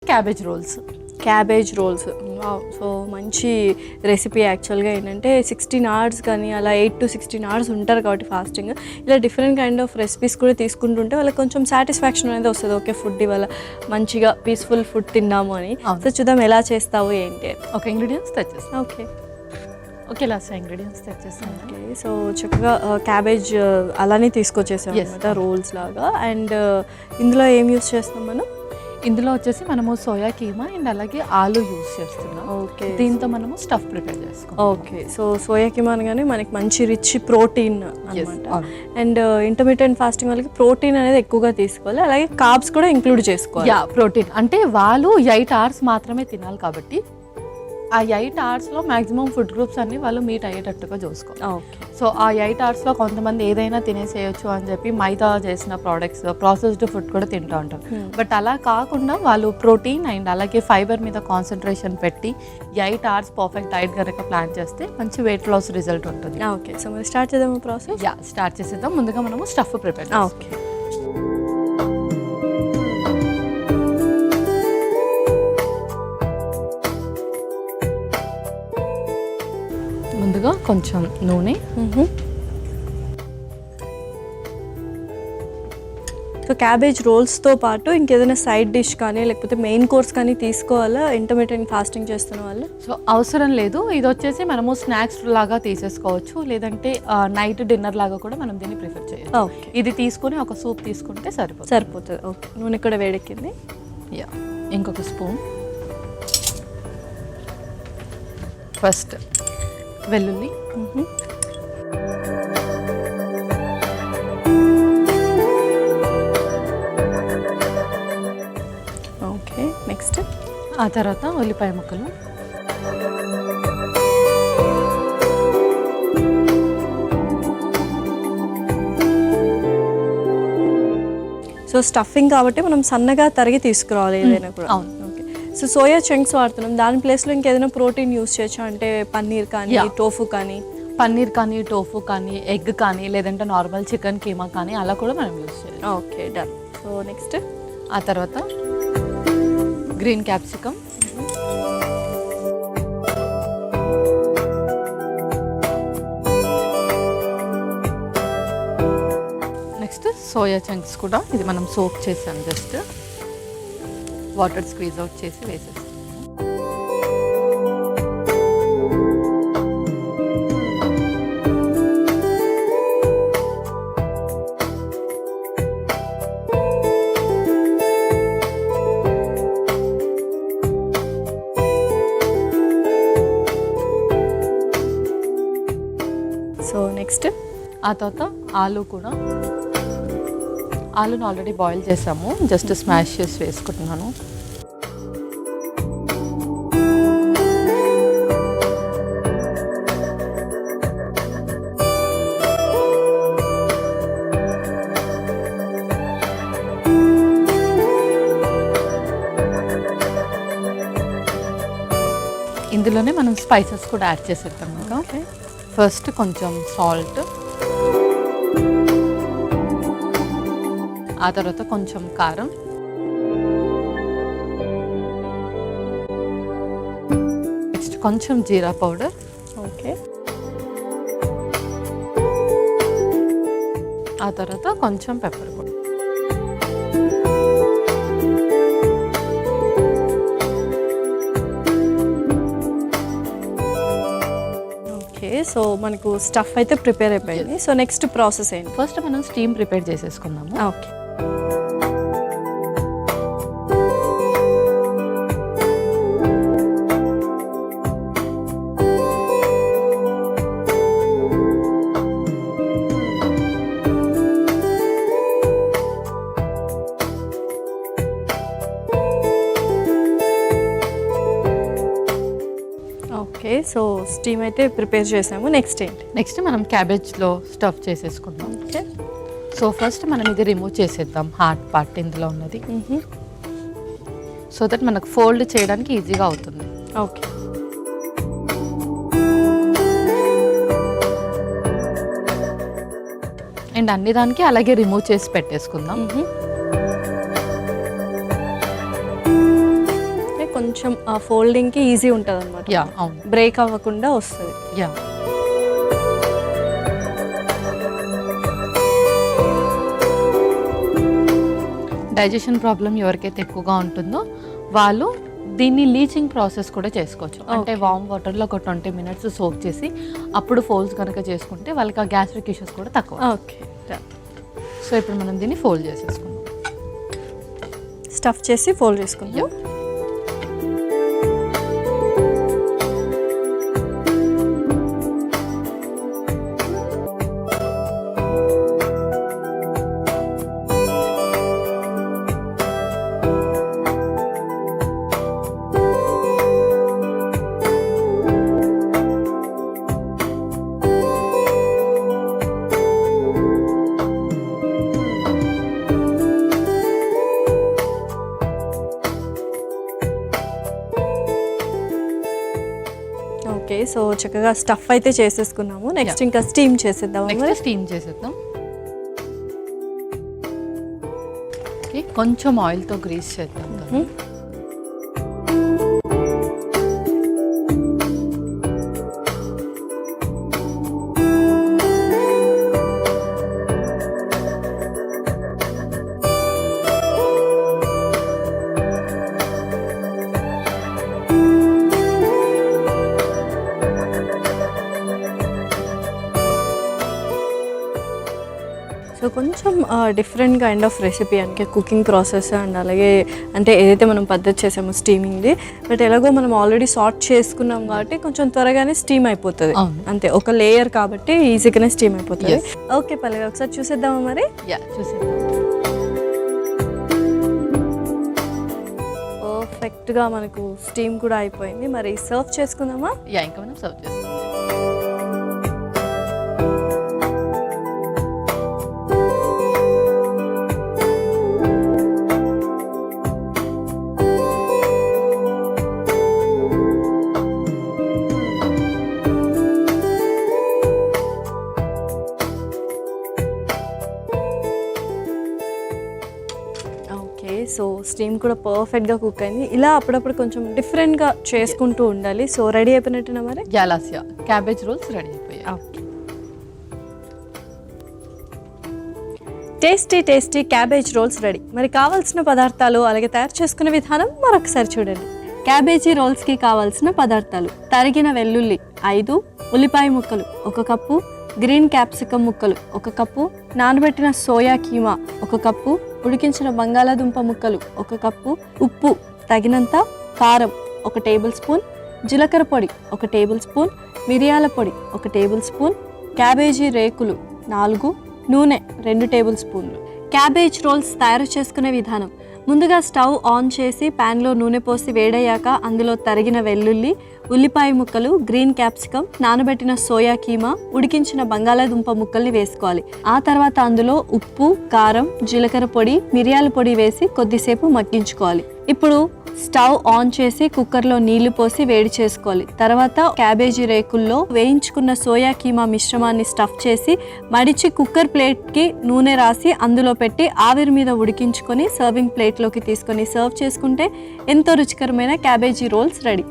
Cabbage rolls. So మంచి recipe. యాక్చువల్గా ఏంటంటే 16 hours కానీ అలా 8 to 16 hours ఉంటారు కాబట్టి ఫాస్టింగ్. ఇలా డిఫరెంట్ కైండ్ ఆఫ్ రెసిపీస్ కూడా తీసుకుంటుంటే వాళ్ళకి కొంచెం సాటిస్ఫాక్షన్ అనేది వస్తుంది. ఓకే, ఫుడ్ ఇవాళ మంచిగా పీస్ఫుల్ ఫుడ్ తిన్నాము అని. సో చూద్దాం ఎలా చేస్తావు ఏంటి. ఒక ఇంగ్రీడియంట్స్ తెచ్చేస్తాం. ఓకే, లాస్ట్ ఇంగ్రీడియంట్స్ తెచ్చేస్తాం. ఓకే, సో చక్కగా క్యాబేజ్ అలానే తీసుకొచ్చేసాం అనమాట, రోల్స్ లాగా. అండ్ ఇందులో ఏం యూస్ చేస్తాం మనం? ఇందులో వచ్చేసి మనము సోయా కీమా అండ్ అలాగే ఆలు యూస్ చేస్తున్నాం. ఓకే, దీంతో మనము స్టఫ్ ప్రిపేర్ చేసుకోవాలి. ఓకే, సో సోయా కీమా అనగానే మనకి మంచి రిచ్ ప్రోటీన్ అనమాట. అండ్ ఇంటర్మీడియట్ ఫాస్టింగ్ వాళ్ళకి ప్రోటీన్ అనేది ఎక్కువగా తీసుకోవాలి, అలాగే కార్బ్స్ కూడా ఇంక్లూడ్ చేసుకోవాలి. ప్రోటీన్ అంటే వాళ్ళు 8 hours మాత్రమే తినాలి కాబట్టి ఆ 8 hoursలో మ్యాక్సిమం ఫుడ్ గ్రూప్స్ అన్ని వాళ్ళు మీట్ అయ్యేటట్టుగా చూసుకోవాలి. ఓకే, సో ఆ 8 hoursలో కొంతమంది ఏదైనా తినేసేయచ్చు అని చెప్పి మైదా చేసిన ప్రోడక్ట్స్, ప్రాసెస్డ్ ఫుడ్ కూడా తింటూ ఉంటారు. బట్ అలా కాకుండా వాళ్ళు ప్రోటీన్ అండ్ అలాగే ఫైబర్ మీద కాన్సన్ట్రేషన్ పెట్టి 8 hours పర్ఫెక్ట్ డైట్ కనుక ప్లాన్ చేస్తే మంచి వెయిట్ లాస్ రిజల్ట్ ఉంటుంది. ఓకే, సో మరి స్టార్ట్ చేద్దాము ప్రాసెస్. స్టార్ట్ చేసేద్దాం. ముందుగా మనము స్టఫ్ ప్రిపేర్. ఓకే, ముందుగా కొంచెం నూనె. సో క్యాబేజ్ రోల్స్తో పాటు ఇంకేదైనా సైడ్ డిష్ కానీ లేకపోతే మెయిన్ కోర్స్ కానీ తీసుకోవాలా ఇంటర్మీడియట్ ఫాస్టింగ్ చేస్తున్న వాళ్ళు? సో అవసరం లేదు. ఇది వచ్చేసి మనము స్నాక్స్ లాగా తీసేసుకోవచ్చు, లేదంటే నైట్ డిన్నర్ లాగా కూడా మనం దీన్ని ప్రిఫర్ చేయొచ్చు. ఓకే, ఇది తీసుకొని ఒక సూప్ తీసుకుంటే సరిపోతుంది. ఓకే, నూనె కూడా వేడెక్కింది. ఇంకొక స్పూన్. ఫస్ట్ వెల్లుల్లి. ఓకే, నెక్స్ట్ ఆ తర్వాత ఉల్లిపాయ ముక్కలు. సో స్టఫింగ్ కాబట్టి మనం సన్నగా తరిగి తీసుకురావాలి ఏదైనా కూడా. అవును. సో సోయా చంక్స్ వాడుతున్నాం, దాని ప్లేస్లో ఇంకేదైనా ప్రోటీన్ యూస్ చేయొచ్చు అంటే పన్నీర్ కానీ టోఫు కానీ? పన్నీర్ కానీ, టోఫు కానీ, ఎగ్ కానీ, లేదంటే నార్మల్ చికెన్ కీమా కానీ అలా కూడా మనం యూస్ చేయాలి. Okay, done. సో నెక్స్ట్ ఆ తర్వాత green capsicum, next soya chunks కూడా. ఇది మనం సోక్ చేసాం, జస్ట్ వాటర్ స్క్వీజ్ అవుట్ చేసి వేసేస్తాం. సో నెక్స్ట్ ఆ తర్వాత ఆలు కూడా. ఆలును ఆల్రెడీ బాయిల్ చేసాము, జస్ట్ స్మాష్ చేసి వేసుకుంటున్నాను. ఇందులోనే మనం స్పైసెస్ కూడా యాడ్ చేసేద్దాం. ఓకే, ఫస్ట్ కొంచెం సాల్ట్, ఆ తర్వాత కొంచెం కారం, నెక్స్ట్ కొంచెం జీరా పౌడర్, ఓకే, ఆ తర్వాత కొంచెం పెప్పర్ పౌడర్. సో మనకు స్టఫ్ అయితే ప్రిపేర్ అయిపోయింది. సో నెక్స్ట్ ప్రాసెస్ ఏంటి? ఫస్ట్ మనం స్టీమ్ ప్రిపేర్ చేసేసుకుందాము. ఓకే, ఓకే, సో స్టీమ్ అయితే ప్రిపేర్ చేసాము. నెక్స్ట్ ఏంటి? నెక్స్ట్ మనం క్యాబేజ్లో స్టఫ్ చేసేసుకుందాం. ఓకే, సో ఫస్ట్ మనం ఇది రిమూవ్ చేసేద్దాం, హార్డ్ పార్ట్ ఇందులో ఉన్నది, సో దట్ మనకు ఫోల్డ్ చేయడానికి ఈజీగా అవుతుంది. ఓకే, అండ్ అన్ని దానికి అలాగే రిమూవ్ చేసి పెట్టేసుకుందాం. కొంచెం ఆ ఫోల్డింగ్కి ఈజీ ఉంటుంది అనమాట. యా అవును. బ్రేక్ అవ్వకుండా వస్తుంది. యా డైజెషన్ ప్రాబ్లం ఎవరికైతే ఎక్కువగా ఉంటుందో వాళ్ళు దీన్ని లీచింగ్ ప్రాసెస్ కూడా చేసుకోవచ్చు. అంటే వామ్ వాటర్లో ఒక 20 minutes సోక్ చేసి అప్పుడు ఫోల్డ్స్ కనుక చేసుకుంటే వాళ్ళకి ఆ గ్యాస్ట్రిక్ ఇష్యూస్ కూడా తక్కువ. ఓకే. సో ఇప్పుడు మనం దీన్ని ఫోల్డ్ చేసేసుకుందాం. స్టఫ్ చేసి ఫోల్డ్ చేసుకుందాం. ఓకే, సో చక్కగా స్టఫ్ అయితే చేసేసుకున్నాము. నెక్స్ట్ ఇంకా స్టీమ్ చేసేద్దాం. నెక్స్ట్ స్టీమ్ చేసేద్దాం. ఓకే, కొంచెం ఆయిల్తో గ్రీస్ చేద్దాం. సో కొంచెం డిఫరెంట్ కైండ్ ఆఫ్ రెసిపీ అంటే కుకింగ్ ప్రాసెస్ అండ్ అలాగే అంటే ఏదైతే మనం పద్ధతి చేసామో స్టీమింగ్ది, బట్ ఎలాగో మనం ఆల్రెడీ సార్ట్ చేసుకున్నాం కాబట్టి కొంచెం త్వరగానే స్టీమ్ అయిపోతుంది. అంతే, ఒక లేయర్ కాబట్టి ఈజీగానే స్టీమ్ అయిపోతుంది. ఓకే పల్లవి, ఒకసారి చూసేద్దామా మరి? యా చూసేద్దాం. పర్ఫెక్ట్గా మనకు స్టీమ్ కూడా అయిపోయింది. మరి సర్వ్ చేసుకుందామా? యా ఇంకా మనం సర్వ్ చేస్తాం. సో స్టీమ్ కూడా పర్ఫెక్ట్గా కుక్ అయింది. ఇలా అప్పుడప్పుడు కొంచెం డిఫరెంట్గా చేసుకుంటూ ఉండాలి. సో రెడీ అయిపోయినట్టున్నా మరి? యాలాసియా క్యాబేజ్ రోల్స్ రెడీ అయిపోయాయి. Okay, tasty tasty cabbage roles ready. మరి కావాల్సిన పదార్థాలు అలాగే తయారు చేసుకునే విధానం మరొకసారి చూడండి. క్యాబేజీ రోల్స్కి కావాల్సిన పదార్థాలు: తరిగిన వెల్లుల్లి 5, ఉల్లిపాయ ముక్కలు 1 కప్పు, గ్రీన్ క్యాప్సికమ్ ముక్కలు 1 కప్పు, నానబెట్టిన సోయా కీమా 1 కప్పు, ఉడికించిన బంగాళాదుంప ముక్కలు 1 కప్పు, ఉప్పు తగినంత, కారం 1 టేబుల్ స్పూన్, జీలకర్ర పొడి 1 టేబుల్ స్పూన్, మిరియాల పొడి 1 టేబుల్ స్పూన్, క్యాబేజీ రేకులు 4, నూనె 2 టేబుల్ స్పూన్లు. క్యాబేజ్ రోల్స్ తయారు చేసుకునే విధానం: ముందుగా స్టవ్ ఆన్ చేసి ప్యాన్లో నూనె పోసి వేడయ్యాక అందులో తరిగిన వెల్లుల్లి, ఉల్లిపాయ ముక్కలు, గ్రీన్ క్యాప్సికమ్, నానబెట్టిన సోయా కీమా, ఉడికించిన బంగాళాదుంప ముక్కల్ని వేసుకోవాలి. ఆ తర్వాత అందులో ఉప్పు, కారం, జీలకర్ర పొడి, మిరియాల పొడి వేసి కొద్దిసేపు మగ్గించుకోవాలి. ఇప్పుడు స్టవ్ ఆన్ చేసి కుక్కర్లో నీళ్లు పోసి వేడి చేసుకోవాలి. తర్వాత క్యాబేజీ రేకుల్లో వేయించుకున్న సోయా కీమా మిశ్రమాన్ని స్టఫ్ చేసి మడిచి కుక్కర్ ప్లేట్కి నూనె రాసి అందులో పెట్టి ఆవిరి మీద ఉడికించుకొని సర్వింగ్ ప్లేట్లోకి తీసుకొని సర్వ్ చేసుకుంటే ఎంతో రుచికరమైన క్యాబేజీ రోల్స్ రెడీ.